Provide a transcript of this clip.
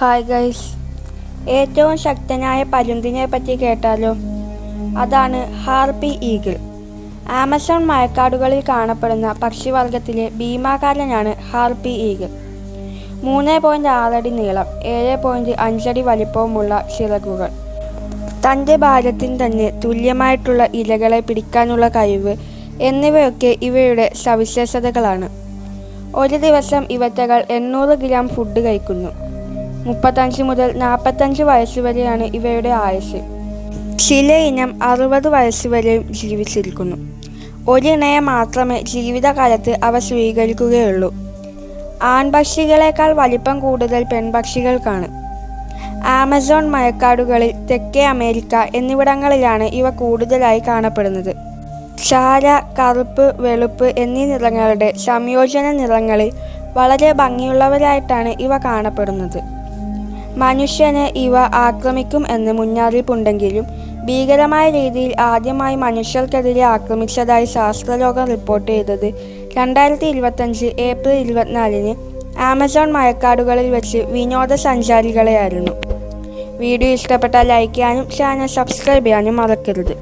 Hi guys, ഏറ്റവും ശക്തനായ പരുന്തിനെ പറ്റി കേട്ടാലോ? അതാണ് ഹാർപ്പി ഈഗിൾ. ആമസോൺ മഴക്കാടുകളിൽ കാണപ്പെടുന്ന പക്ഷിവർഗത്തിലെ ഭീമാകാരനാണ് ഹാർപ്പി ഈഗിൾ. 3.6 അടി നീളം, 7.5 അടി വലിപ്പവുമുള്ള ചിറകുകൾ, തൻ്റെ ഭാരത്തിന് തന്നെ തുല്യമായിട്ടുള്ള ഇരകളെ പിടിക്കാനുള്ള കഴിവ് എന്നിവയൊക്കെ ഇവയുടെ സവിശേഷതകളാണ്. ഒരു ദിവസം ഇവറ്റകൾ 800 ഗ്രാം ഫുഡ് കഴിക്കുന്നു. 35 മുതൽ 45 വയസ്സുവരെയാണ് ഇവയുടെ ആയുസ്. ചില ഇനം 60 വയസ്സുവരെയും ജീവിച്ചിരിക്കുന്നു. ഒരിണയെ മാത്രമേ ജീവിതകാലത്ത് അവ സ്വീകരിക്കുകയുള്ളൂ. ആൺപക്ഷികളേക്കാൾ വലിപ്പം കൂടുതൽ പെൺപക്ഷികൾക്കാണ്. ആമസോൺ മഴക്കാടുകളിൽ, തെക്കേ അമേരിക്ക എന്നിവിടങ്ങളിലാണ് ഇവ കൂടുതലായി കാണപ്പെടുന്നത്. ചാര, കറുപ്പ്, വെളുപ്പ് എന്നീ നിറങ്ങളുടെ സംയോജന നിറങ്ങളിൽ വളരെ ഭംഗിയുള്ളവരായിട്ടാണ് ഇവ കാണപ്പെടുന്നത്. മനുഷ്യനെ ഇവ ആക്രമിക്കും എന്ന് മുന്നറിയിപ്പുണ്ടെങ്കിലും ഭീകരമായ രീതിയിൽ ആദ്യമായി മനുഷ്യർക്കെതിരെ ആക്രമിച്ചതായി ശാസ്ത്രലോകം റിപ്പോർട്ട് ചെയ്തത് 2025 ഏപ്രിൽ 24-ന് ആമസോൺ മഴക്കാടുകളിൽ വെച്ച് വിനോദസഞ്ചാരികളെയായിരുന്നു. വീഡിയോ ഇഷ്ടപ്പെട്ടാൽ ലൈക്ക് ചെയ്യാനും ചാനൽ സബ്സ്ക്രൈബ് ചെയ്യാനും മറക്കരുത്.